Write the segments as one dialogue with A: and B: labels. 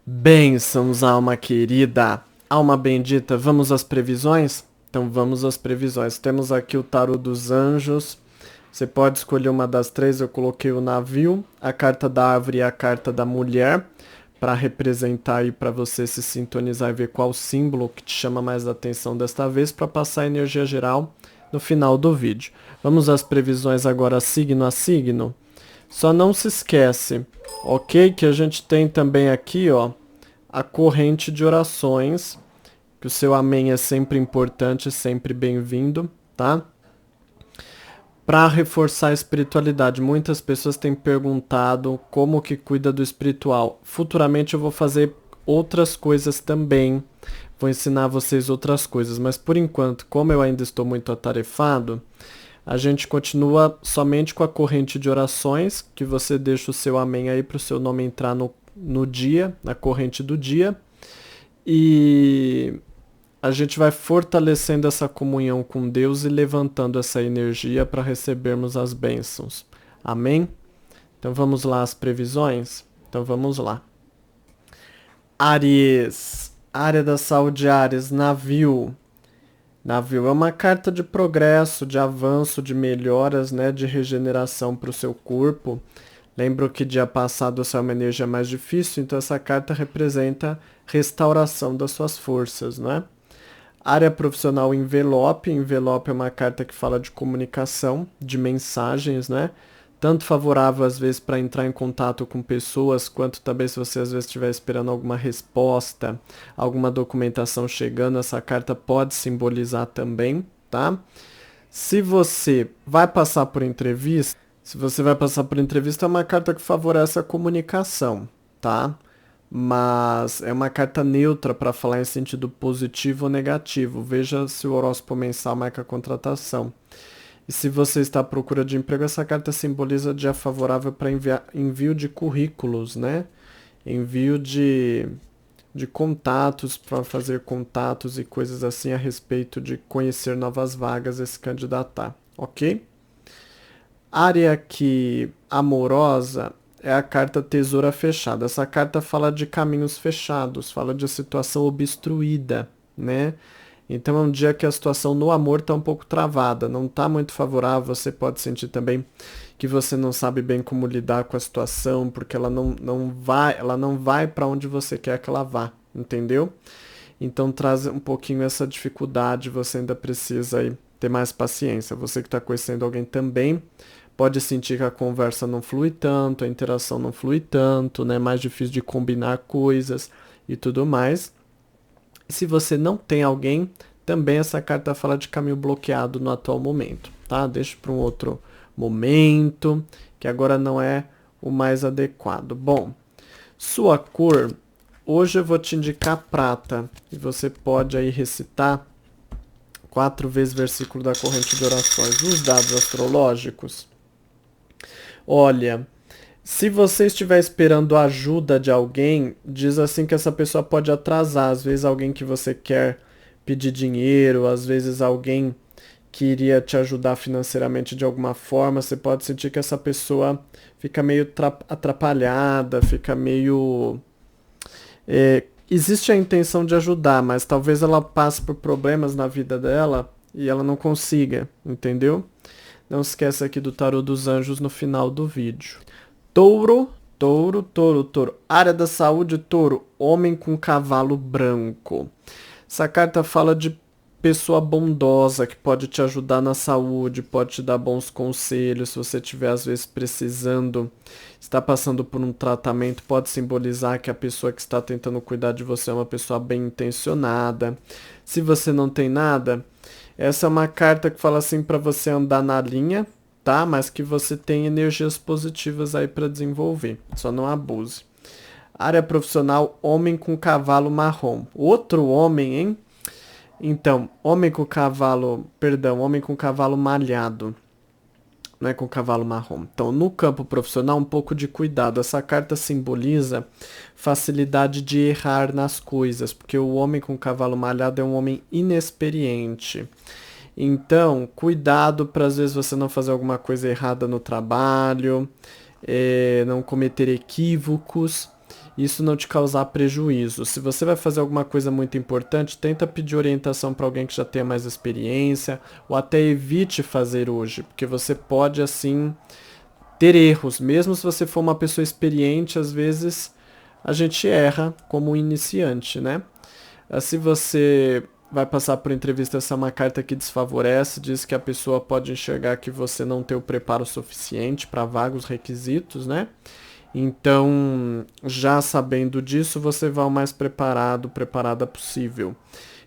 A: Bênçãos, alma querida, alma bendita, vamos às previsões? Então vamos às previsões. Temos aqui o tarô dos anjos. Você pode escolher uma das três, eu coloquei o navio, a carta da árvore e a carta da mulher, para representar aí para você se sintonizar e ver qual símbolo que te chama mais a atenção desta vez, para passar a energia geral no final do vídeo. Vamos às previsões agora signo a signo. Só não se esquece, ok? Que a gente tem também aqui, ó, a corrente de orações, que o seu amém é sempre importante, sempre bem-vindo, tá? Para reforçar a espiritualidade, muitas pessoas têm perguntado como que cuida do espiritual. Futuramente eu vou fazer outras coisas também, vou ensinar vocês outras coisas, mas por enquanto, como eu ainda estou muito atarefado, a gente continua somente com a corrente de orações, que você deixa o seu amém aí para o seu nome entrar no dia, na corrente do dia. E a gente vai fortalecendo essa comunhão com Deus e levantando essa energia para recebermos as bênçãos. Amém? Então vamos lá as previsões? Então vamos lá. Áries, área da saúde Áries, navio. Navio é uma carta de progresso, de avanço, de melhoras, né, de regeneração para o seu corpo. Lembro que dia passado essa é uma energia mais difícil, então essa carta representa restauração das suas forças, né? Área profissional envelope. Envelope é uma carta que fala de comunicação, de mensagens, né? Tanto favorável às vezes para entrar em contato com pessoas, quanto também se você às vezes estiver esperando alguma resposta, alguma documentação chegando, essa carta pode simbolizar também, tá? Se você vai passar por entrevista, se você vai passar por entrevista, é uma carta que favorece a comunicação, tá? Mas é uma carta neutra para falar em sentido positivo ou negativo. Veja se o horóscopo mensal marca a contratação. E se você está à procura de emprego, essa carta simboliza dia favorável para envio de currículos, né? Envio de contatos, para fazer contatos e coisas assim a respeito de conhecer novas vagas e se candidatar, ok? Área aqui amorosa é a carta Tesoura Fechada. Essa carta fala de caminhos fechados, fala de situação obstruída, né? Então é um dia que a situação no amor está um pouco travada, não está muito favorável. Você pode sentir também que você não sabe bem como lidar com a situação, porque ela não vai para onde você quer que ela vá, entendeu? Então traz um pouquinho essa dificuldade, você ainda precisa aí ter mais paciência. Você que está conhecendo alguém também pode sentir que a conversa não flui tanto, a interação não flui tanto, né? Mais difícil de combinar coisas e tudo mais. Se você não tem alguém, também essa carta fala de caminho bloqueado no atual momento, tá? Deixa para um outro momento, que agora não é o mais adequado. Bom, sua cor, hoje eu vou te indicar prata, e você pode aí recitar 4 vezes o versículo da corrente de orações. Os dados astrológicos. Olha, se você estiver esperando a ajuda de alguém, diz assim que essa pessoa pode atrasar. Às vezes alguém que você quer pedir dinheiro, às vezes alguém que iria te ajudar financeiramente de alguma forma, você pode sentir que essa pessoa fica meio atrapalhada, fica meio... existe a intenção de ajudar, mas talvez ela passe por problemas na vida dela e ela não consiga, entendeu? Não esqueça aqui do tarô dos anjos no final do vídeo. Touro, touro, touro, touro. Área da saúde, touro. Homem com cavalo branco. Essa carta fala de pessoa bondosa que pode te ajudar na saúde, pode te dar bons conselhos. Se você estiver às vezes precisando, está passando por um tratamento, pode simbolizar que a pessoa que está tentando cuidar de você é uma pessoa bem intencionada. Se você não tem nada, essa é uma carta que fala assim para você andar na linha, tá? Mas que você tem energias positivas aí para desenvolver. Só não abuse. Área profissional, homem com cavalo marrom. Outro homem, hein? Então, homem com cavalo malhado. Não é com cavalo marrom. Então, no campo profissional, um pouco de cuidado. Essa carta simboliza facilidade de errar nas coisas, porque o homem com cavalo malhado é um homem inexperiente. Então, cuidado para às vezes você não fazer alguma coisa errada no trabalho, não cometer equívocos. isso não te causar prejuízo. Se você vai fazer alguma coisa muito importante, tenta pedir orientação para alguém que já tenha mais experiência, ou até evite fazer hoje, porque você pode assim ter erros. Mesmo se você for uma pessoa experiente, às vezes a gente erra como um iniciante, né? Se você vai passar por entrevista, essa é uma carta que desfavorece, diz que a pessoa pode enxergar que você não tem o preparo suficiente para vagos requisitos, né? Então, já sabendo disso, você vai o mais preparado, preparada possível.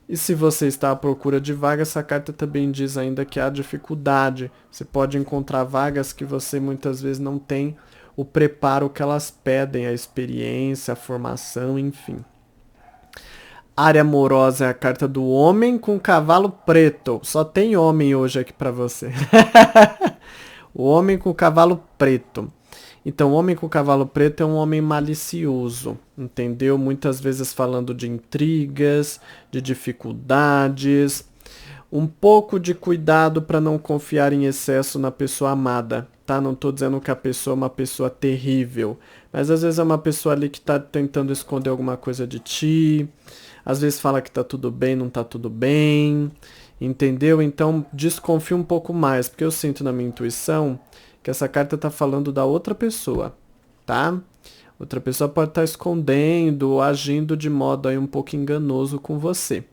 A: E se você está à procura de vaga, essa carta também diz ainda que há dificuldade. Você pode encontrar vagas que você muitas vezes não tem o preparo que elas pedem, a experiência, a formação, enfim. Área amorosa é a carta do homem com cavalo preto. Só tem homem hoje aqui pra você. O homem com cavalo preto. Então, o homem com cavalo preto é um homem malicioso, entendeu? Muitas vezes falando de intrigas, de dificuldades. Um pouco de cuidado para não confiar em excesso na pessoa amada, tá? Não tô dizendo que a pessoa é uma pessoa terrível, mas às vezes é uma pessoa ali que tá tentando esconder alguma coisa de ti. Às vezes fala que tá tudo bem, não tá tudo bem, entendeu? Então desconfie um pouco mais, porque eu sinto na minha intuição que essa carta tá falando da outra pessoa, tá? Outra pessoa pode estar escondendo ou agindo de modo aí um pouco enganoso com você.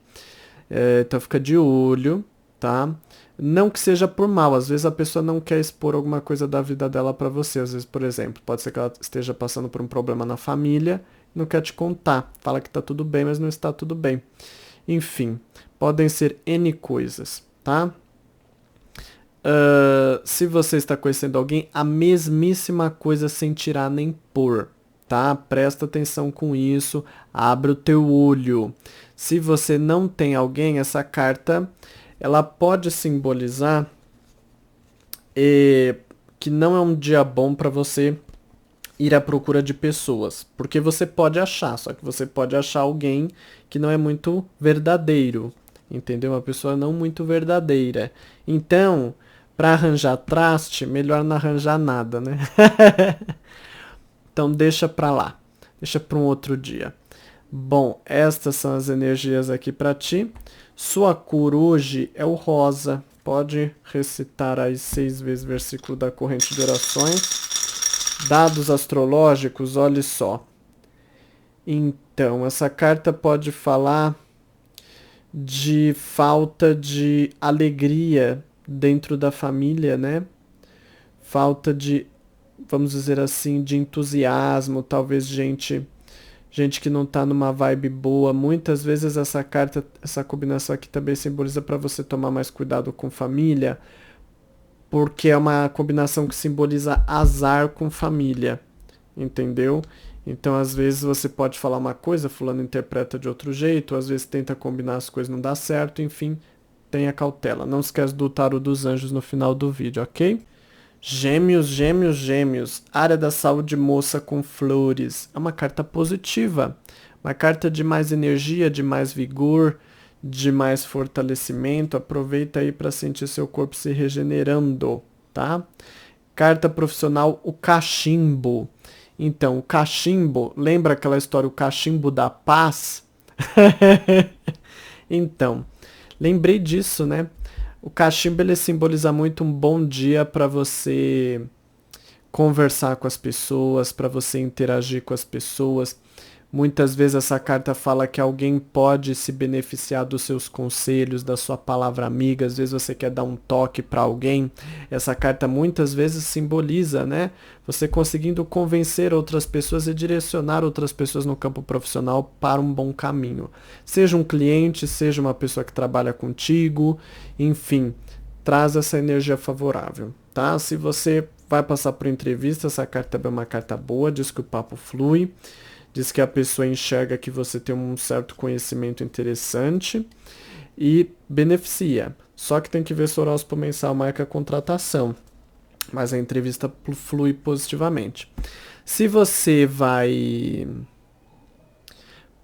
A: Então fica de olho, tá? Não que seja por mal, às vezes a pessoa não quer expor alguma coisa da vida dela pra você. Às vezes, por exemplo, pode ser que ela esteja passando por um problema na família, não quer te contar. Fala que tá tudo bem, mas não está tudo bem. Enfim, podem ser N coisas, tá? Se você está conhecendo alguém, a mesmíssima coisa sem tirar nem pôr, tá? Presta atenção com isso, abre o teu olho. Se você não tem alguém, essa carta, ela pode simbolizar que não é um dia bom para você ir à procura de pessoas, porque você pode achar, só que você pode achar alguém que não é muito verdadeiro, entendeu? Uma pessoa não muito verdadeira. Então, para arranjar traste, melhor não arranjar nada, né? Então deixa pra lá, deixa para um outro dia. Bom, estas são as energias aqui para ti. Sua cor hoje é o rosa. Pode recitar aí 6 vezes o versículo da corrente de orações. Dados astrológicos, olhe só. Então, essa carta pode falar de falta de alegria dentro da família, né? Falta de, vamos dizer assim, de entusiasmo, talvez gente que não tá numa vibe boa. Muitas vezes essa carta, essa combinação aqui também simboliza para você tomar mais cuidado com família, porque é uma combinação que simboliza azar com família, entendeu? Então, às vezes você pode falar uma coisa, fulano interpreta de outro jeito, às vezes tenta combinar as coisas, não dá certo, enfim, tenha cautela. Não esquece do tarô dos anjos no final do vídeo, ok? Gêmeos, gêmeos, gêmeos. Área da saúde, moça com flores. É uma carta positiva. Uma carta de mais energia, de mais vigor, de mais fortalecimento. Aproveita aí para sentir seu corpo se regenerando, tá? Carta profissional, o cachimbo. Então, o cachimbo, lembra aquela história, o cachimbo da paz? Então, lembrei disso, né? O cachimbo ele simboliza muito um bom dia para você conversar com as pessoas, para você interagir com as pessoas. Muitas vezes essa carta fala que alguém pode se beneficiar dos seus conselhos, da sua palavra amiga. Às vezes você quer dar um toque para alguém. Essa carta muitas vezes simboliza, né? Você conseguindo convencer outras pessoas e direcionar outras pessoas no campo profissional para um bom caminho. Seja um cliente, seja uma pessoa que trabalha contigo, enfim, traz essa energia favorável, tá? Se você vai passar por entrevista, essa carta é uma carta boa, diz que o papo flui. Diz que a pessoa enxerga que você tem um certo conhecimento interessante e beneficia. Só que tem que ver se o horóscopo mensal marca a contratação. Mas a entrevista flui positivamente. Se você vai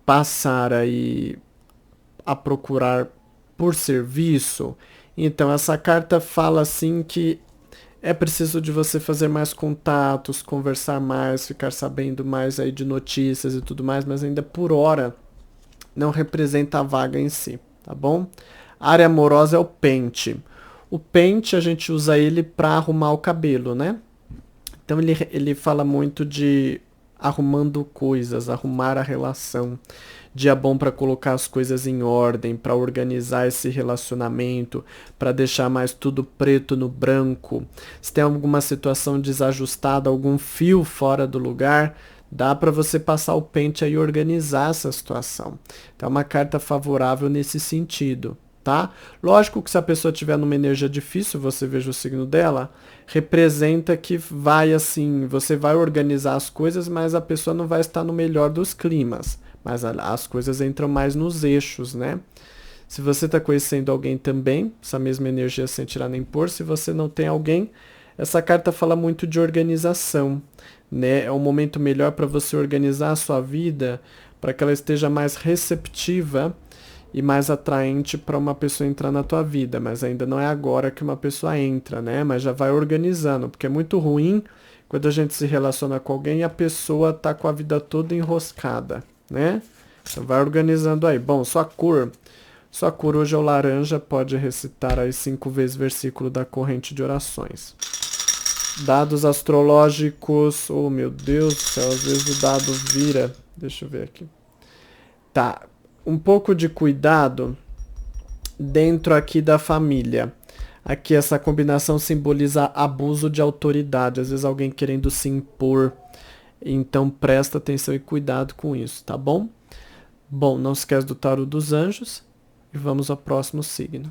A: passar aí a procurar por serviço, então essa carta fala assim que É preciso de você fazer mais contatos, conversar mais, ficar sabendo mais aí de notícias e tudo mais, mas ainda por hora não representa a vaga em si, tá bom? A área amorosa é o pente. O pente a gente usa ele para arrumar o cabelo, né? Então ele fala muito de arrumando coisas, arrumar a relação. Dia bom para colocar as coisas em ordem, para organizar esse relacionamento, para deixar mais tudo preto no branco. Se tem alguma situação desajustada, algum fio fora do lugar, dá para você passar o pente aí e organizar essa situação. Então é uma carta favorável nesse sentido, tá? Lógico que se a pessoa tiver numa energia difícil, você veja o signo dela, representa que vai assim, você vai organizar as coisas, mas a pessoa não vai estar no melhor dos climas. Mas as coisas entram mais nos eixos, né? Se você está conhecendo alguém também, essa mesma energia sem tirar nem pôr, se você não tem alguém, essa carta fala muito de organização, né? É um momento melhor para você organizar a sua vida, para que ela esteja mais receptiva e mais atraente para uma pessoa entrar na tua vida, mas ainda não é agora que uma pessoa entra, né? Mas já vai organizando, porque é muito ruim quando a gente se relaciona com alguém e a pessoa tá com a vida toda enroscada, né? Então vai organizando aí. Bom, sua cor hoje é o laranja, pode recitar aí 5 vezes versículo da corrente de orações. Dados astrológicos, oh meu Deus do céu, às vezes o dado vira, deixa eu ver aqui. Tá, um pouco de cuidado dentro aqui da família. Aqui essa combinação simboliza abuso de autoridade, às vezes alguém querendo se impor. Então presta atenção e cuidado com isso, tá bom? Bom, não se esquece do tarô dos anjos e vamos ao próximo signo.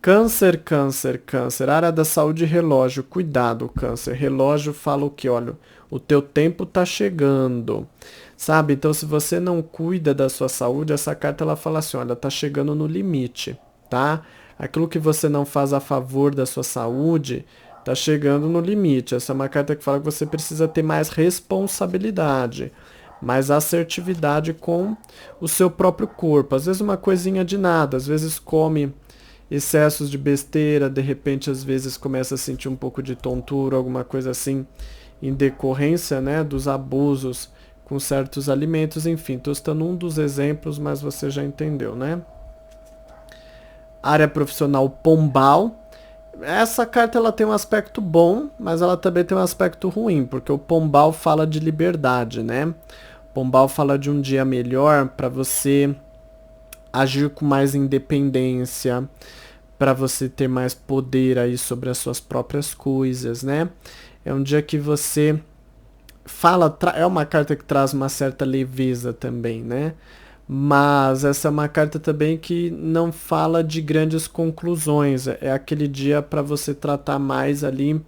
A: Câncer, câncer, câncer. Área da saúde, relógio. Cuidado, câncer. Relógio fala o que? Olha, o teu tempo tá chegando. Sabe? Então, se você não cuida da sua saúde, essa carta ela fala assim, olha, tá chegando no limite, tá? Aquilo que você não faz a favor da sua saúde, tá chegando no limite. Essa é uma carta que fala que você precisa ter mais responsabilidade, mais assertividade com o seu próprio corpo. Às vezes uma coisinha de nada, às vezes come excessos de besteira, de repente às vezes começa a sentir um pouco de tontura, alguma coisa assim, em decorrência, né, dos abusos com certos alimentos, enfim, estou citando um dos exemplos, mas você já entendeu, né? Área profissional, pombal. Essa carta ela tem um aspecto bom, mas ela também tem um aspecto ruim, porque o pombal fala de liberdade, né? Pombal fala de um dia melhor para você agir com mais independência, para você ter mais poder aí sobre as suas próprias coisas, né? É um dia que você fala, é uma carta que traz uma certa leveza também, né? Mas essa é uma carta também que não fala de grandes conclusões, é aquele dia para você tratar mais ali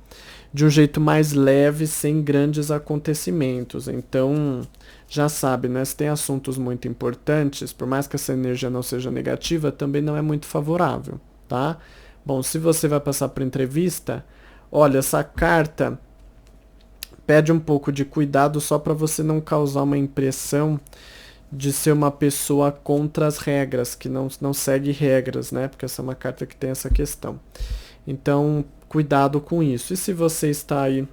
A: de um jeito mais leve, sem grandes acontecimentos. Então, já sabe, né? Se tem assuntos muito importantes, por mais que essa energia não seja negativa, também não é muito favorável, tá? Bom, se você vai passar por entrevista, olha, essa carta pede um pouco de cuidado só para você não causar uma impressão de ser uma pessoa contra as regras, que não segue regras, né? Porque essa é uma carta que tem essa questão. Então, cuidado com isso. E se você está aí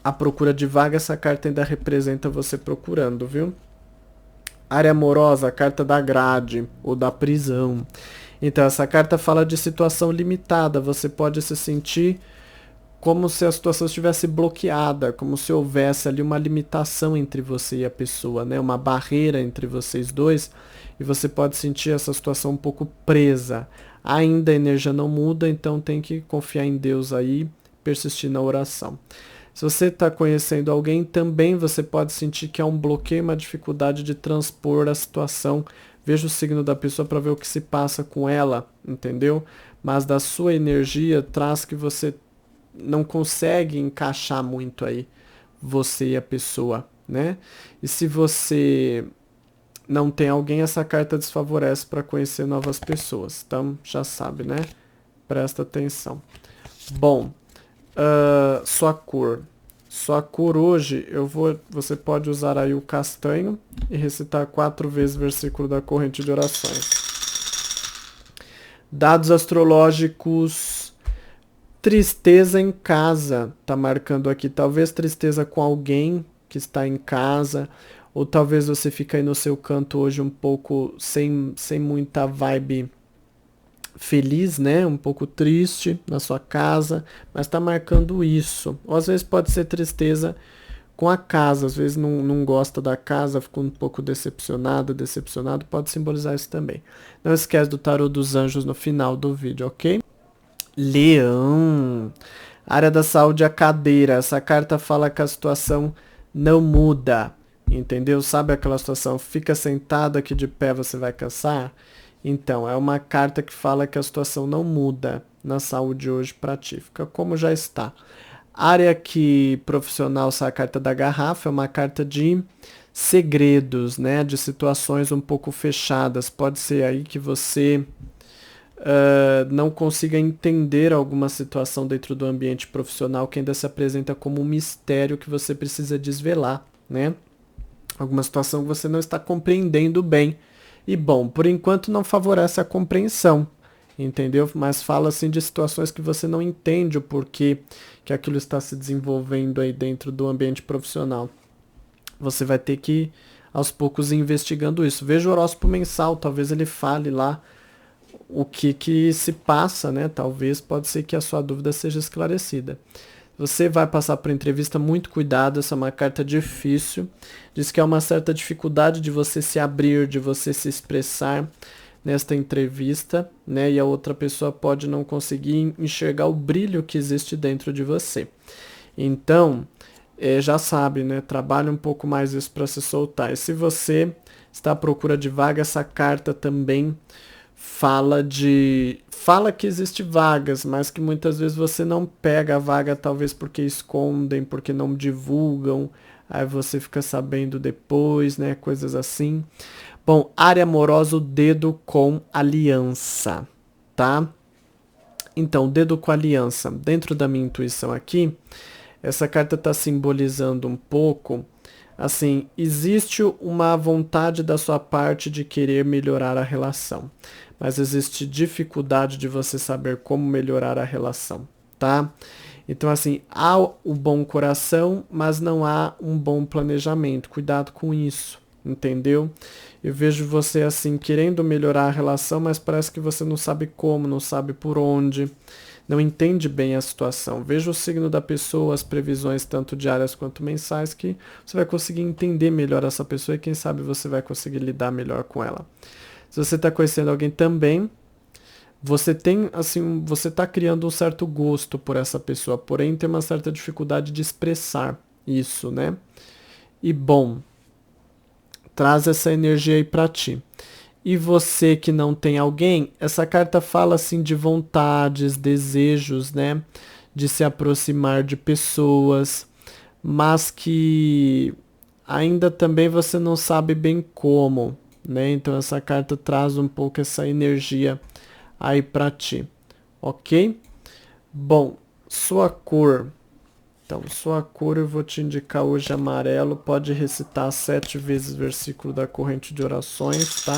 A: à procura de vaga, essa carta ainda representa você procurando, viu? Área amorosa, a carta da grade ou da prisão. Então, essa carta fala de situação limitada. Você pode se sentir como se a situação estivesse bloqueada, como se houvesse ali uma limitação entre você e a pessoa, né? Uma barreira entre vocês dois, e você pode sentir essa situação um pouco presa. Ainda a energia não muda, então tem que confiar em Deus aí, persistir na oração. Se você está conhecendo alguém, também você pode sentir que há um bloqueio, uma dificuldade de transpor a situação. Veja o signo da pessoa para ver o que se passa com ela, entendeu? Mas da sua energia traz que você não consegue encaixar muito aí você e a pessoa, né? E se você não tem alguém, essa carta desfavorece para conhecer novas pessoas. Então, já sabe, né? Presta atenção. Bom, sua cor. Sua cor hoje, você pode usar aí o castanho e recitar 4 vezes o versículo da corrente de orações. Dados astrológicos. Tristeza em casa, tá marcando aqui. Talvez tristeza com alguém que está em casa, ou talvez você fique aí no seu canto hoje um pouco sem muita vibe feliz, né? Um pouco triste na sua casa, mas tá marcando isso. Ou às vezes pode ser tristeza com a casa, às vezes não gosta da casa, ficou um pouco decepcionado, pode simbolizar isso também. Não esquece do tarô dos anjos no final do vídeo, ok? Leão. Área da saúde, a cadeira. Essa carta fala que a situação não muda, entendeu? Sabe aquela situação, fica sentado aqui de pé, você vai cansar? Então, é uma carta que fala que a situação não muda na saúde hoje pra ti, fica como já está. Área que profissional, essa carta da garrafa, é uma carta de segredos, né? De situações um pouco fechadas. Pode ser aí que você não consiga entender alguma situação dentro do ambiente profissional que ainda se apresenta como um mistério que você precisa desvelar, né? Alguma situação que você não está compreendendo bem. E bom, por enquanto não favorece a compreensão, entendeu? Mas fala assim de situações que você não entende o porquê que aquilo está se desenvolvendo aí dentro do ambiente profissional. Você vai ter que aos poucos ir investigando isso. Veja o horóscopo mensal, talvez ele fale lá o que se passa, né? Talvez pode ser que a sua dúvida seja esclarecida. Você vai passar por entrevista, muito cuidado, essa é uma carta difícil. Diz que há uma certa dificuldade de você se abrir, de você se expressar nesta entrevista, né? E a outra pessoa pode não conseguir enxergar o brilho que existe dentro de você. Então, já sabe, né? Trabalhe um pouco mais isso para se soltar. E se você está à procura de vaga, essa carta também fala que existe vagas, mas que muitas vezes você não pega a vaga, talvez porque escondem, porque não divulgam, aí você fica sabendo depois, né, coisas assim. Bom, área amorosa, o dedo com aliança, tá? Então, dedo com aliança, dentro da minha intuição aqui, essa carta está simbolizando um pouco, assim, existe uma vontade da sua parte de querer melhorar a relação, mas existe dificuldade de você saber como melhorar a relação, tá? Então, assim, há o bom coração, mas não há um bom planejamento. Cuidado com isso, entendeu? Eu vejo você, assim, querendo melhorar a relação, mas parece que você não sabe como, não sabe por onde, não entende bem a situação. Veja o signo da pessoa, as previsões tanto diárias quanto mensais, que você vai conseguir entender melhor essa pessoa e quem sabe você vai conseguir lidar melhor com ela. Se você está conhecendo alguém também, você tem, assim, você está criando um certo gosto por essa pessoa, porém tem uma certa dificuldade de expressar isso, né? E bom, traz essa energia aí para ti. E você que não tem alguém, essa carta fala assim de vontades, desejos, né? De se aproximar de pessoas, mas que ainda também você não sabe bem como, né? Então essa carta traz um pouco essa energia aí para ti, ok? Bom, sua cor. Então, sua cor eu vou te indicar hoje amarelo. Pode recitar 7 vezes o versículo da corrente de orações, tá?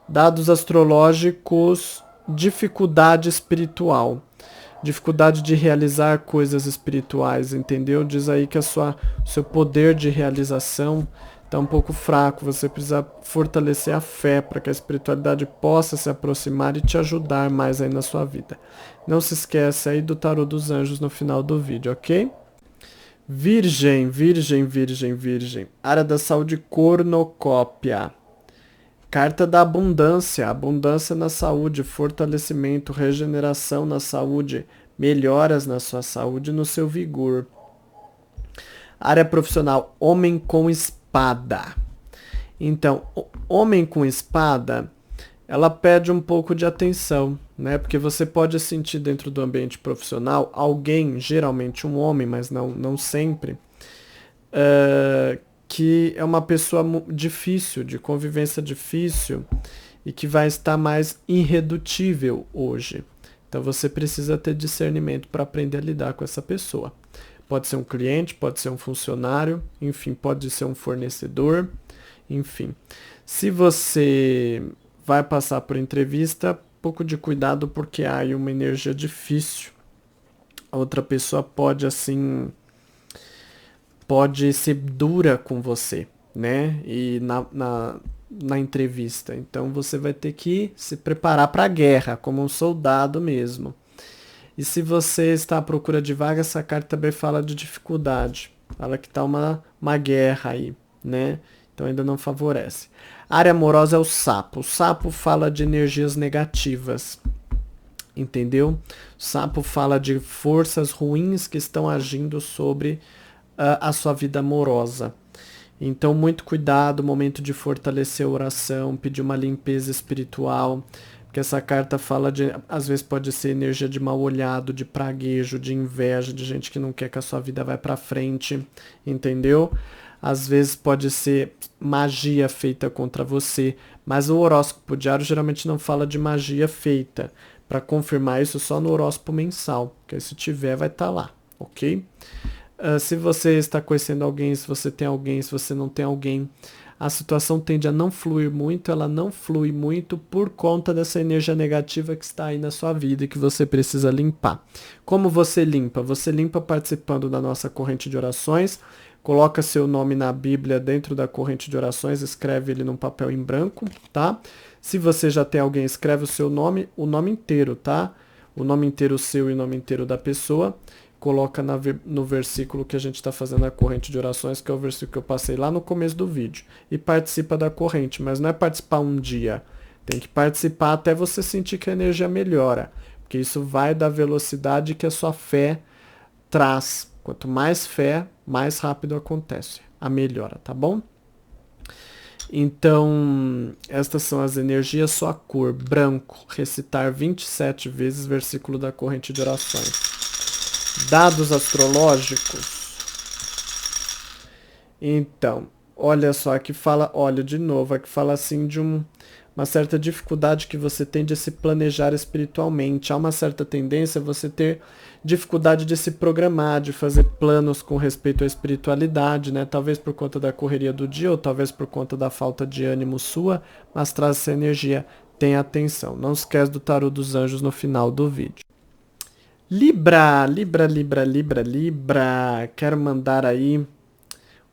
A: Dados astrológicos, dificuldade espiritual. Dificuldade de realizar coisas espirituais, entendeu? Diz aí que o seu poder de realização está um pouco fraco. Você precisa fortalecer a fé para que a espiritualidade possa se aproximar e te ajudar mais aí na sua vida. Não se esquece aí do tarô dos anjos no final do vídeo, ok? Virgem, virgem, virgem, virgem. Área da saúde, cornucópia. Carta da abundância, abundância na saúde, fortalecimento, regeneração na saúde, melhoras na sua saúde e no seu vigor. Área profissional, homem com espada. Então, homem com espada, ela pede um pouco de atenção, né? Porque você pode sentir dentro do ambiente profissional alguém, geralmente um homem, mas não sempre, que é uma pessoa difícil, de convivência difícil e que vai estar mais irredutível hoje. Então você precisa ter discernimento para aprender a lidar com essa pessoa. Pode ser um cliente, pode ser um funcionário, enfim, pode ser um fornecedor, enfim. Se você vai passar por entrevista, pouco de cuidado porque há aí uma energia difícil. A outra pessoa pode, assim, pode ser dura com você, né? E na entrevista. Então você vai ter que se preparar para a guerra, como um soldado mesmo. E se você está à procura de vaga, essa carta também fala de dificuldade. Fala que tá uma guerra aí, né? Então ainda não favorece. A área amorosa é o sapo. O sapo fala de energias negativas. Entendeu? O sapo fala de forças ruins que estão agindo sobre a sua vida amorosa. Então, muito cuidado, momento de fortalecer a oração, pedir uma limpeza espiritual, porque essa carta fala de, às vezes pode ser energia de mal olhado, de praguejo, de inveja, de gente que não quer que a sua vida vá para frente, entendeu? Às vezes pode ser magia feita contra você, mas o horóscopo diário geralmente não fala de magia feita. Para confirmar isso só no horóscopo mensal, porque se tiver vai estar lá, ok? Se você está conhecendo alguém, se você tem alguém, se você não tem alguém, a situação tende a não fluir muito, ela não flui muito por conta dessa energia negativa que está aí na sua vida e que você precisa limpar. Como você limpa? Você limpa participando da nossa corrente de orações, coloca seu nome na Bíblia dentro da corrente de orações, escreve ele num papel em branco, tá? Se você já tem alguém, escreve o nome inteiro, tá? O nome inteiro seu e o nome inteiro da pessoa. Coloca no versículo que a gente está fazendo a corrente de orações, que é o versículo que eu passei lá no começo do vídeo. E participa da corrente, mas não é participar um dia. Tem que participar até você sentir que a energia melhora. Porque isso vai da velocidade que a sua fé traz. Quanto mais fé, mais rápido acontece a melhora, tá bom? Então, estas são as energias, sua cor, branco, recitar 27 vezes versículo da corrente de orações. Dados astrológicos. Então, olha só, aqui fala, olha de novo, aqui fala assim de uma certa dificuldade que você tem de se planejar espiritualmente. Há uma certa tendência a você ter dificuldade de se programar, de fazer planos com respeito à espiritualidade, né? Talvez por conta da correria do dia, ou talvez por conta da falta de ânimo sua, mas traz essa energia. Tenha atenção. Não esquece do tarô dos anjos no final do vídeo. Libra, Libra, Libra, Libra, Libra. Quero mandar aí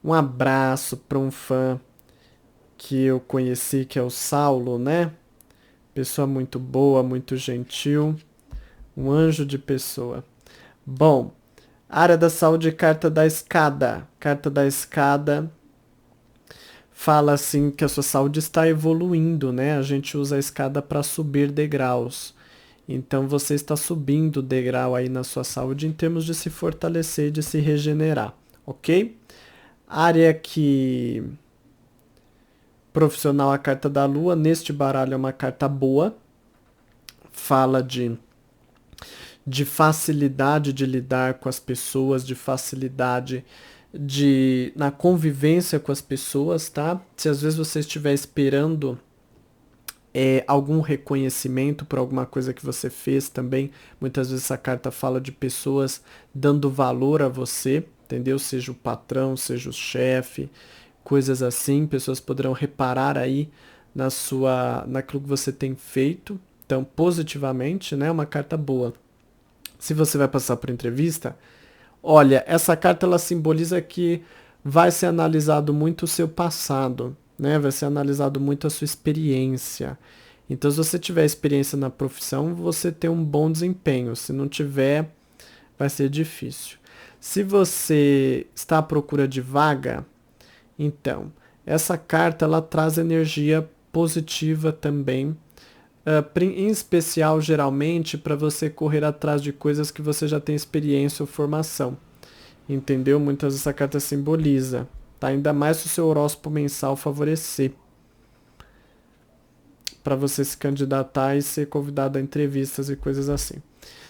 A: um abraço para um fã que eu conheci, que é o Saulo, né? Pessoa muito boa, muito gentil. Um anjo de pessoa. Bom, área da saúde, carta da escada. Carta da escada fala assim que a sua saúde está evoluindo, né? A gente usa a escada para subir degraus. Então você está subindo o degrau aí na sua saúde em termos de se fortalecer, de se regenerar, ok? Área que profissional, a carta da lua, neste baralho é uma carta boa, fala de facilidade de lidar com as pessoas, de facilidade na convivência com as pessoas, tá? Se às vezes você estiver esperando algum reconhecimento por alguma coisa que você fez também, muitas vezes essa carta fala de pessoas dando valor a você, entendeu? Seja o patrão, seja o chefe, coisas assim, pessoas poderão reparar aí naquilo que você tem feito, então positivamente, né? Uma carta boa. Se você vai passar por entrevista, olha, essa carta ela simboliza que vai ser analisado muito o seu passado, né? Vai ser analisado muito a sua experiência. Então, se você tiver experiência na profissão, você tem um bom desempenho. Se não tiver, vai ser difícil. Se você está à procura de vaga, então, essa carta ela traz energia positiva também, em especial, geralmente, para você correr atrás de coisas que você já tem experiência ou formação. Entendeu? Muitas vezes essa carta simboliza. Tá? Ainda mais se o seu horóscopo mensal favorecer. Para você se candidatar e ser convidado a entrevistas e coisas assim.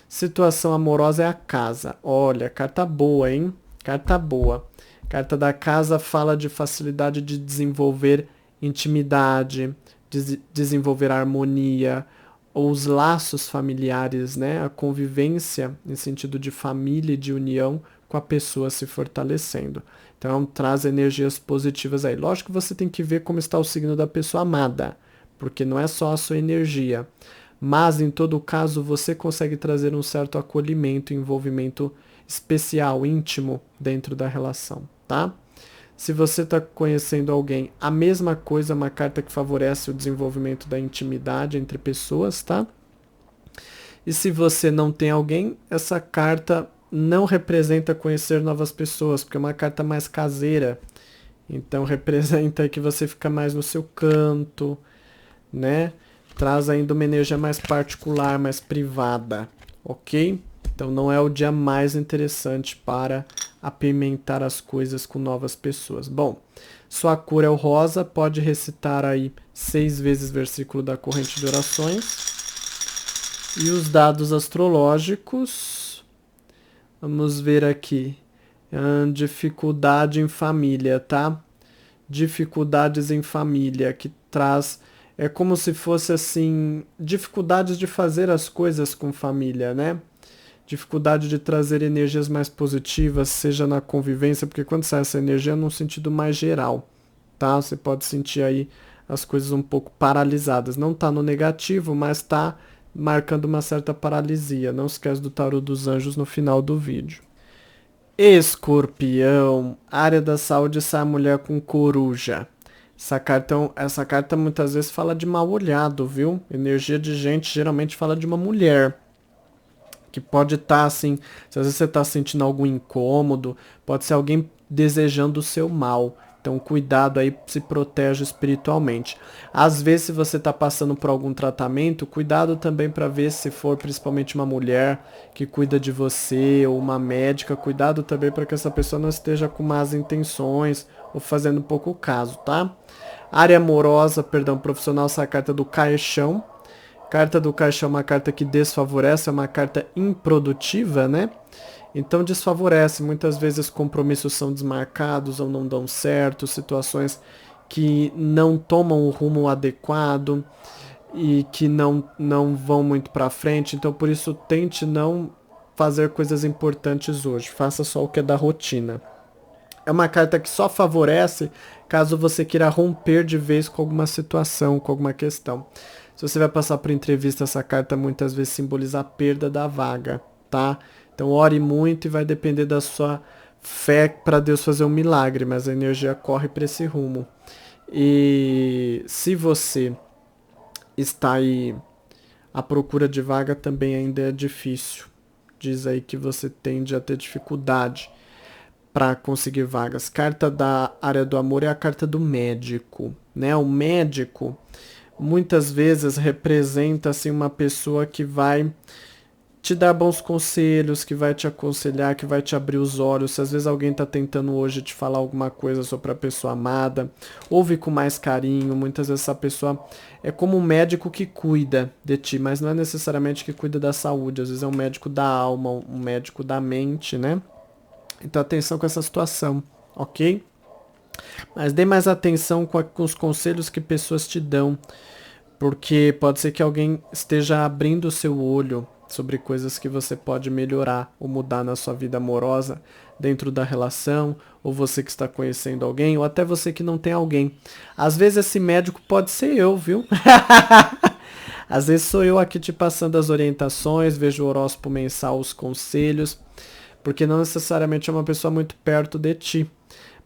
A: Situação amorosa é a casa. Olha, carta boa, hein? Carta boa. Carta da casa fala de facilidade de desenvolver intimidade, desenvolver harmonia, ou os laços familiares, né? A convivência em sentido de família e de união com a pessoa se fortalecendo. Então, traz energias positivas aí. Lógico que você tem que ver como está o signo da pessoa amada, porque não é só a sua energia, mas em todo caso você consegue trazer um certo acolhimento, envolvimento especial, íntimo dentro da relação, tá? Se você está conhecendo alguém, a mesma coisa, uma carta que favorece o desenvolvimento da intimidade entre pessoas, tá? E se você não tem alguém, essa carta não representa conhecer novas pessoas, porque é uma carta mais caseira. Então representa que você fica mais no seu canto, né? Traz ainda uma energia mais particular, mais privada, ok? Então não é o dia mais interessante para apimentar as coisas com novas pessoas. Bom, sua cor é o rosa, pode recitar aí 6 vezes versículo da corrente de orações. E os dados astrológicos, vamos ver aqui, dificuldade em família, tá? Dificuldades em família, que traz, é como se fosse assim, dificuldades de fazer as coisas com família, né? Dificuldade de trazer energias mais positivas, seja na convivência, porque quando sai essa energia é num sentido mais geral, tá? Você pode sentir aí as coisas um pouco paralisadas. Não tá no negativo, mas tá marcando uma certa paralisia. Não esquece do tarô dos anjos no final do vídeo. Escorpião, área da saúde, essa mulher com coruja. Essa carta muitas vezes fala de mal olhado, viu? Energia de gente geralmente fala de uma mulher. Que pode estar assim, se às vezes você está sentindo algum incômodo, pode ser alguém desejando o seu mal. Então cuidado aí, se protege espiritualmente. Às vezes se você está passando por algum tratamento, cuidado também para ver se for principalmente uma mulher que cuida de você ou uma médica, cuidado também para que essa pessoa não esteja com más intenções ou fazendo pouco caso, tá? Área amorosa, perdão, profissional, essa carta do caixão. Carta do caixão é uma carta que desfavorece, é uma carta improdutiva, né? Então desfavorece, muitas vezes compromissos são desmarcados ou não dão certo, situações que não tomam o rumo adequado e que não vão muito para frente. Então por isso tente não fazer coisas importantes hoje, faça só o que é da rotina. É uma carta que só favorece caso você queira romper de vez com alguma situação, com alguma questão. Se você vai passar por entrevista, essa carta muitas vezes simboliza a perda da vaga, tá? Então ore muito e vai depender da sua fé para Deus fazer um milagre, mas a energia corre para esse rumo. E se você está aí à procura de vaga, também ainda é difícil. Diz aí que você tende a ter dificuldade para conseguir vagas. Carta da área do amor é a carta do médico, né? O médico muitas vezes representa assim uma pessoa que vai te dar bons conselhos, que vai te aconselhar, que vai te abrir os olhos. Se às vezes alguém está tentando hoje te falar alguma coisa sobre a pessoa amada, ouve com mais carinho. Muitas vezes essa pessoa é como um médico que cuida de ti, mas não é necessariamente que cuida da saúde. Às vezes é um médico da alma, um médico da mente, né? Então atenção com essa situação, ok? Mas dê mais atenção com os conselhos que pessoas te dão, porque pode ser que alguém esteja abrindo o seu olho sobre coisas que você pode melhorar ou mudar na sua vida amorosa, dentro da relação, ou você que está conhecendo alguém, ou até você que não tem alguém. Às vezes esse médico pode ser eu, viu? Às vezes sou eu aqui te passando as orientações, vejo o horóscopo mensal, os conselhos, porque não necessariamente é uma pessoa muito perto de ti,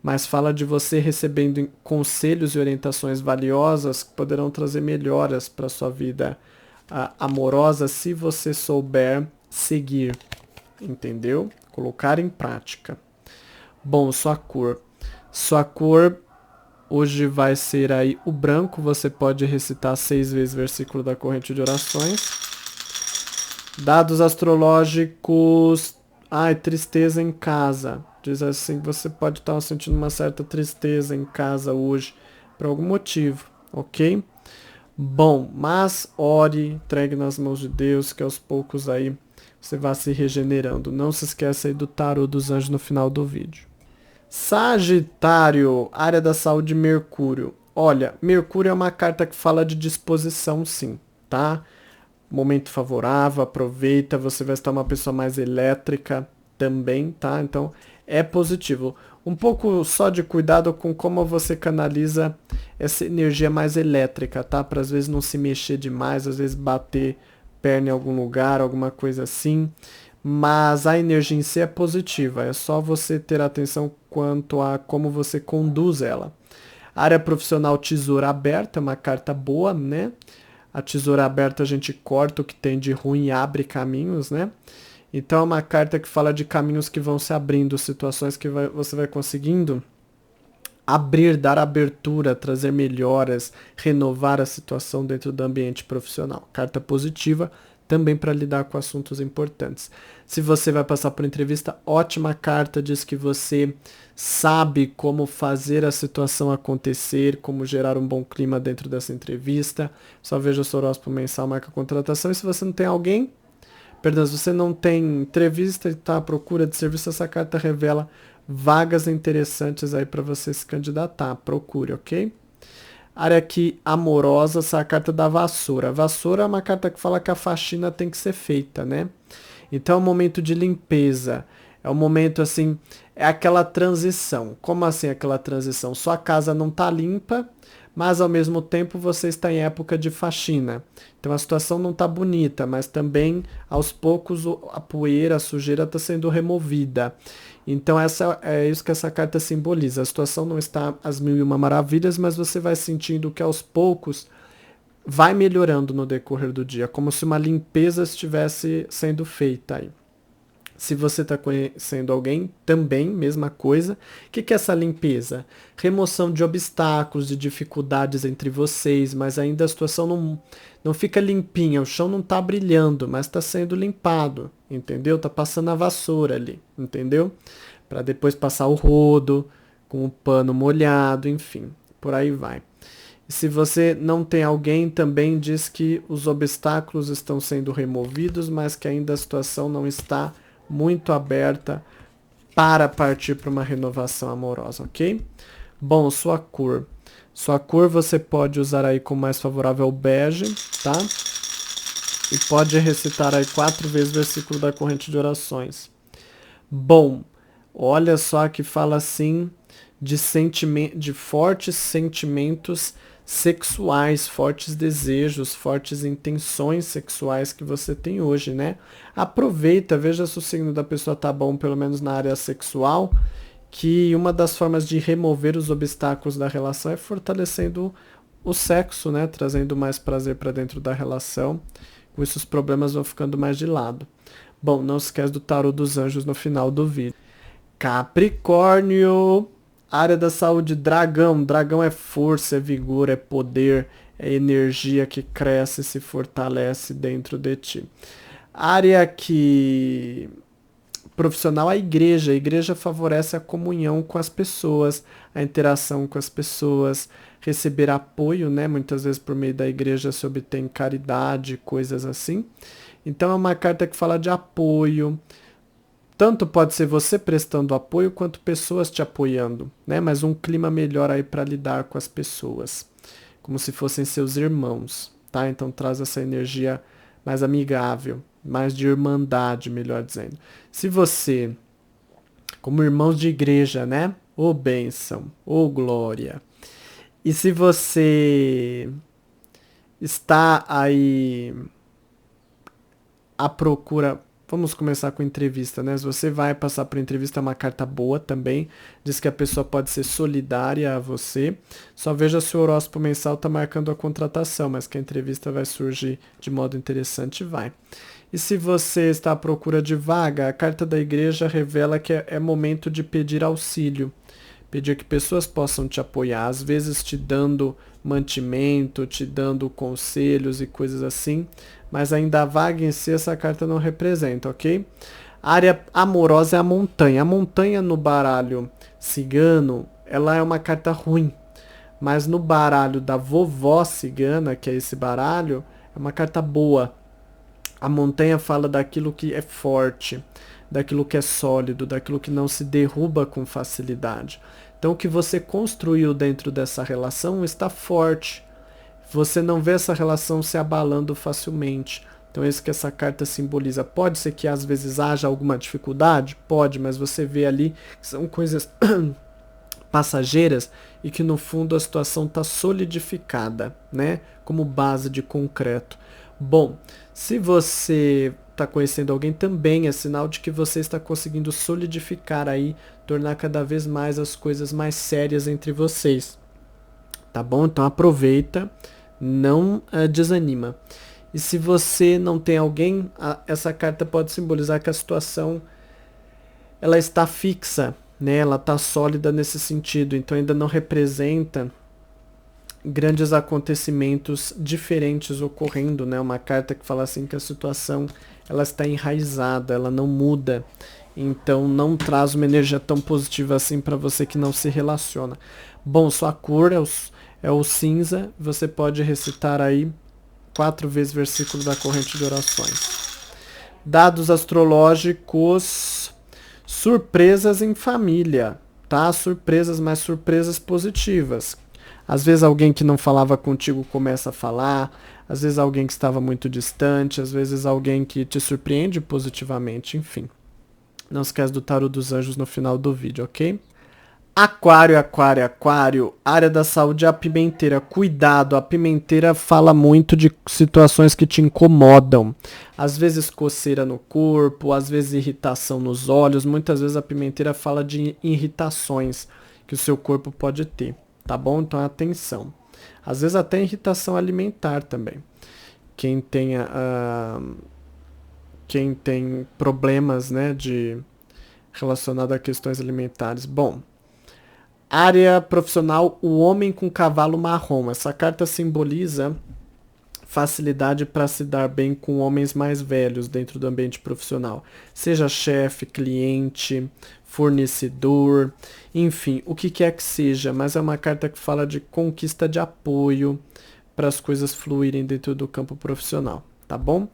A: mas fala de você recebendo conselhos e orientações valiosas que poderão trazer melhoras para sua vida amorosa se você souber seguir, entendeu? Colocar em prática. Bom, sua cor. Sua cor hoje vai ser aí o branco, você pode recitar 6 vezes o versículo da corrente de orações. Dados astrológicos. Ai, tristeza em casa. Diz assim, você pode estar sentindo uma certa tristeza em casa hoje, por algum motivo, ok? Bom, mas ore, entregue nas mãos de Deus, que aos poucos aí você vai se regenerando. Não se esqueça aí do tarô dos anjos no final do vídeo. Sagitário, área da saúde, Mercúrio. Olha, Mercúrio é uma carta que fala de disposição, sim, tá? Momento favorável, aproveita, você vai estar uma pessoa mais elétrica também, tá? Então, é positivo. Um pouco só de cuidado com como você canaliza essa energia mais elétrica, tá? Para às vezes não se mexer demais, às vezes bater perna em algum lugar, alguma coisa assim. Mas a energia em si é positiva, é só você ter atenção quanto a como você conduz ela. Área profissional, tesoura aberta, uma carta boa, né? A tesoura aberta a gente corta o que tem de ruim e abre caminhos, né? Então é uma carta que fala de caminhos que vão se abrindo, situações que você vai conseguindo abrir, dar abertura, trazer melhoras, renovar a situação dentro do ambiente profissional. Carta positiva também para lidar com assuntos importantes. Se você vai passar por entrevista, ótima carta, diz que você sabe como fazer a situação acontecer, como gerar um bom clima dentro dessa entrevista. Só veja o seu horóscopo mensal, marca a contratação. E se você não tem alguém, perdão, se você não tem entrevista e está à procura de serviço, essa carta revela vagas interessantes aí para você se candidatar. Procure, ok? Área aqui amorosa, essa é a carta da vassoura. A vassoura é uma carta que fala que a faxina tem que ser feita, né? Então é um momento de limpeza. É um momento assim, é aquela transição. Como assim aquela transição? Sua casa não tá limpa, mas ao mesmo tempo você está em época de faxina. Então a situação não tá bonita, mas também aos poucos a poeira, a sujeira está sendo removida. Então é isso que essa carta simboliza. A situação não está às mil e uma maravilhas, mas você vai sentindo que aos poucos vai melhorando no decorrer do dia, como se uma limpeza estivesse sendo feita aí. Se você está conhecendo alguém, também, mesma coisa. O que é essa limpeza? Remoção de obstáculos, de dificuldades entre vocês, mas ainda a situação não fica limpinha, o chão não está brilhando, mas está sendo limpado, entendeu? Está passando a vassoura ali, entendeu? Para depois passar o rodo, com o pano molhado, enfim, por aí vai. E se você não tem alguém, também diz que os obstáculos estão sendo removidos, mas que ainda a situação não está muito aberta para partir para uma renovação amorosa, ok? Bom, sua cor. Sua cor você pode usar aí como mais favorável o bege, tá? E pode recitar aí 4 vezes o versículo da corrente de orações. Bom, olha só que fala assim de fortes sentimentos sexuais, fortes desejos, fortes intenções sexuais que você tem hoje, né? Aproveita, veja se o signo da pessoa tá bom, pelo menos na área sexual, que uma das formas de remover os obstáculos da relação é fortalecendo o sexo, né? Trazendo mais prazer para dentro da relação. Com isso os problemas vão ficando mais de lado. Bom, não se esquece do tarô dos anjos no final do vídeo. Capricórnio, área da saúde, dragão. Dragão é força, é vigor, é poder, é energia que cresce e se fortalece dentro de ti. Área que profissional, a igreja. A igreja favorece a comunhão com as pessoas, a interação com as pessoas, receber apoio, né? Muitas vezes por meio da igreja se obtém caridade, coisas assim. Então é uma carta que fala de apoio. Tanto pode ser você prestando apoio, quanto pessoas te apoiando, né? Mas um clima melhor aí para lidar com as pessoas, como se fossem seus irmãos, tá? Então traz essa energia mais amigável, mais de irmandade, melhor dizendo. Se você, como irmãos de igreja, né? Ô bênção, ô glória. E se você está aí à procura. Vamos começar com entrevista, né? Se você vai passar por entrevista, é uma carta boa também. Diz que a pessoa pode ser solidária a você. Só veja se o horóscopo mensal está marcando a contratação, mas que a entrevista vai surgir de modo interessante, vai. E se você está à procura de vaga, a carta da igreja revela que é momento de pedir auxílio. Pedir que pessoas possam te apoiar, às vezes te dando mantimento, te dando conselhos e coisas assim, mas ainda a vaga em si essa carta não representa, ok? A área amorosa é a montanha. A montanha no baralho cigano, ela é uma carta ruim, mas no baralho da vovó cigana, que é esse baralho, é uma carta boa. A montanha fala daquilo que é forte, daquilo que é sólido, daquilo que não se derruba com facilidade. Então o que você construiu dentro dessa relação está forte. Você não vê essa relação se abalando facilmente. Então é isso que essa carta simboliza. Pode ser que às vezes haja alguma dificuldade? Pode, mas você vê ali que são coisas passageiras e que no fundo a situação está solidificada, né? Como base de concreto. Bom, se você está conhecendo alguém, também é sinal de que você está conseguindo solidificar aí, tornar cada vez mais as coisas mais sérias entre vocês. Tá bom? Então aproveita, não desanima. E se você não tem alguém, essa carta pode simbolizar que a situação ela está fixa, né? Ela está sólida nesse sentido, então ainda não representa grandes acontecimentos diferentes ocorrendo, né? Uma carta que fala assim que a situação ela está enraizada, ela não muda, então não traz uma energia tão positiva assim para você que não se relaciona. Bom, sua cor é o cinza, você pode recitar aí 4 vezes o versículo da corrente de orações. Dados astrológicos, surpresas em família, tá? Surpresas, mas surpresas positivas. Às vezes alguém que não falava contigo começa a falar, às vezes alguém que estava muito distante, às vezes alguém que te surpreende positivamente, enfim. Não esquece do tarô dos anjos no final do vídeo, ok? Aquário, aquário, aquário, área da saúde é a pimenteira. Cuidado, a pimenteira fala muito de situações que te incomodam. Às vezes coceira no corpo, às vezes irritação nos olhos. Muitas vezes a pimenteira fala de irritações que o seu corpo pode ter, tá bom? Então atenção. Às vezes até irritação alimentar também. Quem tem problemas, né, relacionado a questões alimentares. Bom, área profissional, o homem com cavalo marrom. Essa carta simboliza facilidade para se dar bem com homens mais velhos dentro do ambiente profissional. Seja chefe, cliente, fornecedor, enfim, o que quer que seja. Mas é uma carta que fala de conquista de apoio para as coisas fluírem dentro do campo profissional, tá bom?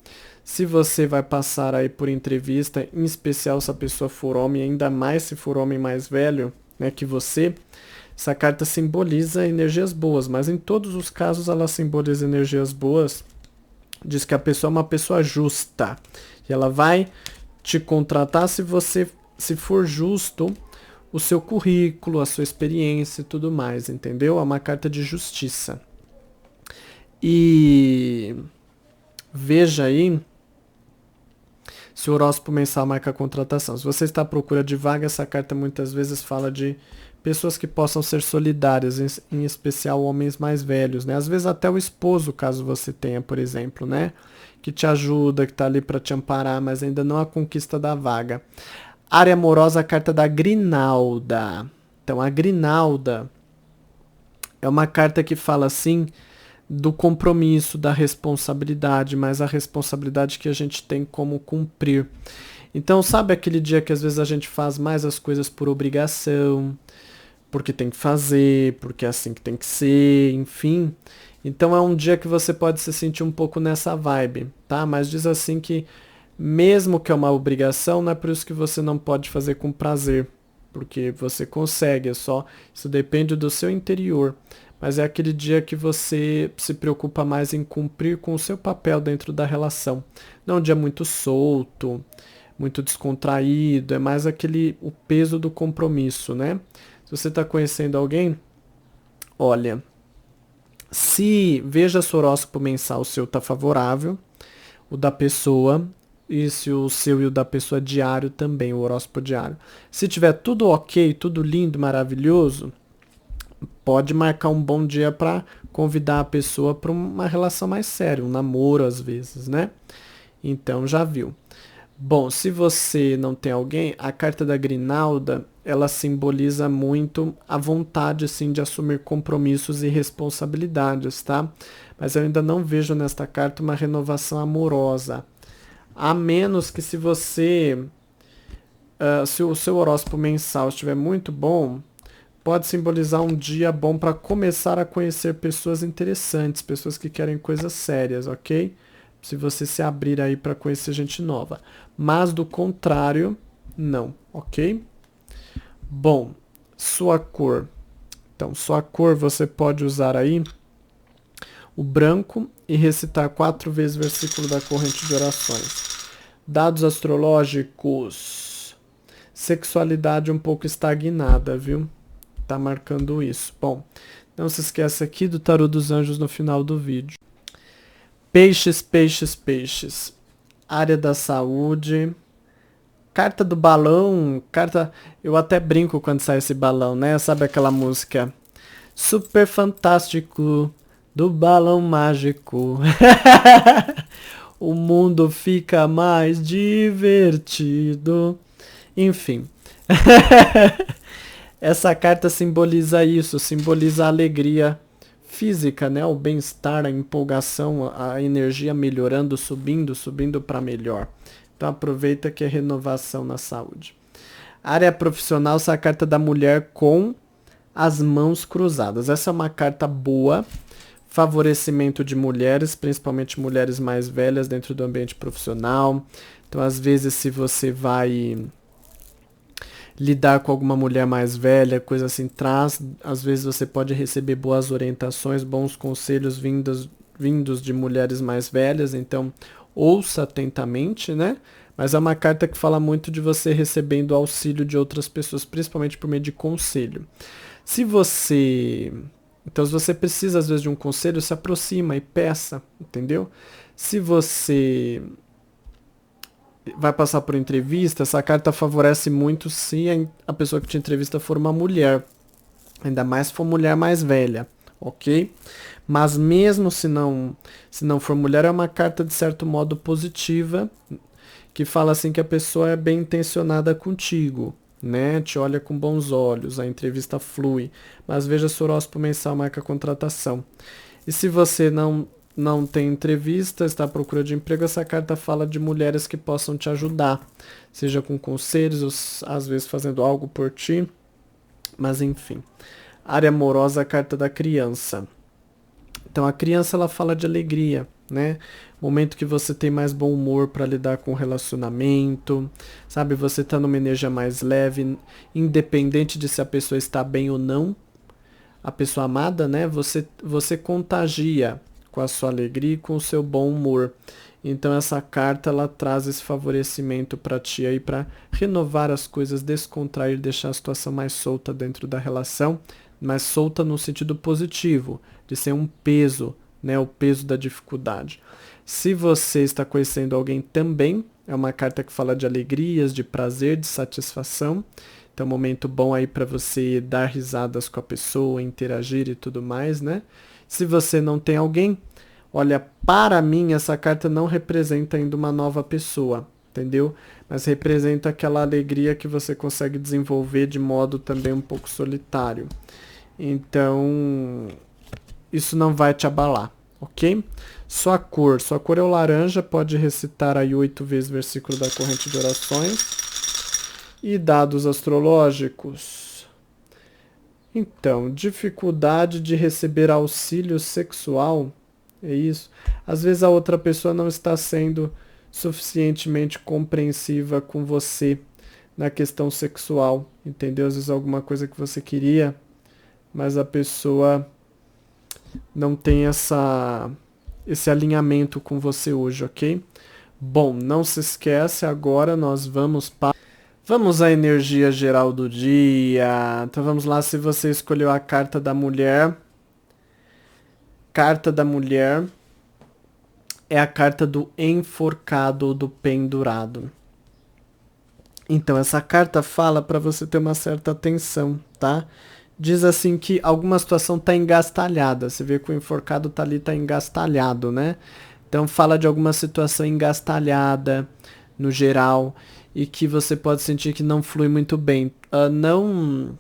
A: Se você vai passar aí por entrevista, em especial se a pessoa for homem, ainda mais se for homem mais velho, né, que você, essa carta simboliza energias boas, mas em todos os casos ela simboliza energias boas, diz que a pessoa é uma pessoa justa, e ela vai te contratar se for justo o seu currículo, a sua experiência e tudo mais, entendeu? É uma carta de justiça. E veja aí se o horóscopo mensal marca a contratação. Se você está à procura de vaga, essa carta muitas vezes fala de pessoas que possam ser solidárias, em especial homens mais velhos, né? Às vezes até o esposo, caso você tenha, por exemplo, né? Que te ajuda, que está ali para te amparar, mas ainda não a conquista da vaga. Área amorosa, a carta da Grinalda. Então, a Grinalda é uma carta que fala assim do compromisso, da responsabilidade, mas a responsabilidade que a gente tem como cumprir. Então, sabe aquele dia que às vezes a gente faz mais as coisas por obrigação, porque tem que fazer, porque é assim que tem que ser, enfim. Então é um dia que você pode se sentir um pouco nessa vibe, tá? Mas diz assim que mesmo que é uma obrigação, não é por isso que você não pode fazer com prazer, porque você consegue, isso depende do seu interior. Mas é aquele dia que você se preocupa mais em cumprir com o seu papel dentro da relação. Não é um dia muito solto, muito descontraído, é mais o peso do compromisso, né? Se você está conhecendo alguém, olha, veja se o horóscopo mensal, o seu está favorável, o da pessoa, e se o seu e o da pessoa diário também, o horóscopo diário. Se tiver tudo ok, tudo lindo, maravilhoso, pode marcar um bom dia para convidar a pessoa para uma relação mais séria, um namoro às vezes, né? Então já viu. Bom, se você não tem alguém, a carta da Grinalda, ela simboliza muito a vontade, assim, de assumir compromissos e responsabilidades, tá? Mas eu ainda não vejo nesta carta uma renovação amorosa. A menos que se o seu horóscopo mensal estiver muito bom, pode simbolizar um dia bom para começar a conhecer pessoas interessantes, pessoas que querem coisas sérias, ok? Se você se abrir aí para conhecer gente nova. Mas do contrário, não, ok? Bom, sua cor. Então, sua cor você pode usar aí o branco e recitar 4 vezes o versículo da corrente de orações. Dados astrológicos. Sexualidade um pouco estagnada, viu? Tá marcando isso. Bom, não se esqueça aqui do tarô dos anjos no final do vídeo. Peixes, peixes, peixes. Área da saúde. Carta do balão. Eu até brinco quando sai esse balão, né? Sabe aquela música? Super fantástico do balão mágico. O mundo fica mais divertido. Enfim. Essa carta simboliza isso, simboliza a alegria física, né? O bem-estar, a empolgação, a energia melhorando, subindo para melhor. Então aproveita que é renovação na saúde. Área profissional, essa é a carta da mulher com as mãos cruzadas. Essa é uma carta boa, favorecimento de mulheres, principalmente mulheres mais velhas dentro do ambiente profissional. Então, às vezes, se você vai lidar com alguma mulher mais velha, coisa assim, às vezes você pode receber boas orientações, bons conselhos vindos de mulheres mais velhas, então ouça atentamente, né? Mas é uma carta que fala muito de você recebendo auxílio de outras pessoas, principalmente por meio de conselho. Então, se você precisa, às vezes, de um conselho, se aproxima e peça, entendeu? Se você vai passar por entrevista, essa carta favorece muito se a pessoa que te entrevista for uma mulher. Ainda mais se for mulher mais velha, ok? Mas mesmo se não for mulher, é uma carta, de certo modo, positiva, que fala assim que a pessoa é bem intencionada contigo, né? Te olha com bons olhos, a entrevista flui. Mas veja se o horóscopo mensal marca contratação. E se você não tem entrevista, está à procura de emprego, essa carta fala de mulheres que possam te ajudar, seja com conselhos, ou às vezes fazendo algo por ti, mas enfim. Área amorosa, a carta da criança. Então a criança, ela fala de alegria, né? Momento que você tem mais bom humor para lidar com o relacionamento, sabe? Você tá numa energia mais leve, independente de se a pessoa está bem ou não, a pessoa amada, né? Você contagia com a sua alegria e com o seu bom humor. Então essa carta, ela traz esse favorecimento para ti aí, para renovar as coisas, descontrair, deixar a situação mais solta dentro da relação, mas solta no sentido positivo, de ser um peso, né? O peso da dificuldade. Se você está conhecendo alguém também, é uma carta que fala de alegrias, de prazer, de satisfação. Então, momento bom aí para você dar risadas com a pessoa, interagir e tudo mais, né? Se você não tem alguém, olha, para mim essa carta não representa ainda uma nova pessoa, entendeu? Mas representa aquela alegria que você consegue desenvolver de modo também um pouco solitário. Então, isso não vai te abalar, ok? Sua cor é o laranja, pode recitar aí 8 vezes o versículo da corrente de orações. E dados astrológicos. Então, dificuldade de receber auxílio sexual, é isso. Às vezes a outra pessoa não está sendo suficientemente compreensiva com você na questão sexual, entendeu? Às vezes alguma coisa que você queria, mas a pessoa não tem esse alinhamento com você hoje, ok? Bom, não se esquece, agora nós Vamos à energia geral do dia. Então vamos lá, se você escolheu a carta da mulher. Carta da mulher é a carta do enforcado ou do pendurado. Então essa carta fala para você ter uma certa atenção, tá? Diz assim que alguma situação tá engastalhada. Você vê que o enforcado tá ali, tá engastalhado, né? Então fala de alguma situação engastalhada no geral e que você pode sentir que não flui muito bem. Não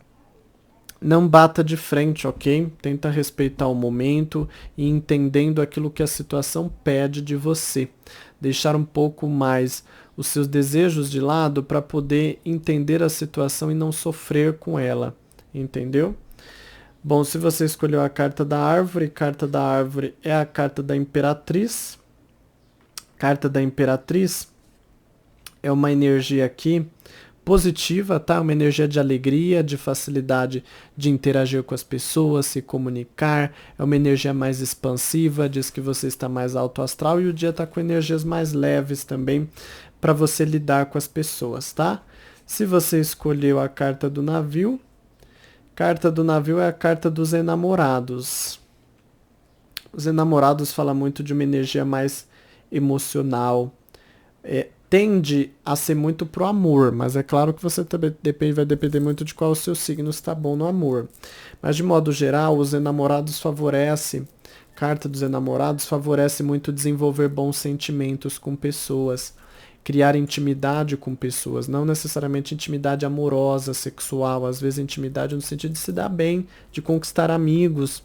A: bata de frente, ok? Tenta respeitar o momento e entendendo aquilo que a situação pede de você. Deixar um pouco mais os seus desejos de lado para poder entender a situação e não sofrer com ela, entendeu? Bom, se você escolheu a carta da árvore é a carta da imperatriz. Carta da imperatriz é uma energia aqui positiva, tá? Uma energia de alegria, de facilidade de interagir com as pessoas, se comunicar. É uma energia mais expansiva, diz que você está mais alto astral e o dia está com energias mais leves também para você lidar com as pessoas, tá? Se você escolheu a carta do navio é a carta dos enamorados. Os enamorados falam muito de uma energia mais emocional, tende a ser muito pro amor, mas é claro que você também vai depender muito de qual o seu signo está bom no amor. Mas de modo geral, os enamorados carta dos enamorados favorece muito desenvolver bons sentimentos com pessoas, criar intimidade com pessoas, não necessariamente intimidade amorosa, sexual, às vezes intimidade no sentido de se dar bem, de conquistar amigos,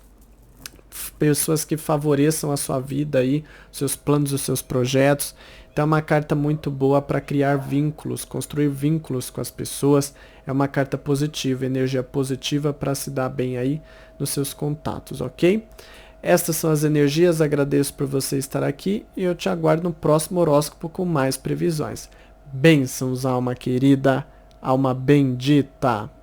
A: pessoas que favoreçam a sua vida aí, seus planos, os seus projetos. Então é uma carta muito boa para criar vínculos, construir vínculos com as pessoas. É uma carta positiva, energia positiva para se dar bem aí nos seus contatos, ok? Estas são as energias, agradeço por você estar aqui e eu te aguardo no próximo horóscopo com mais previsões. Bênçãos, alma querida, alma bendita!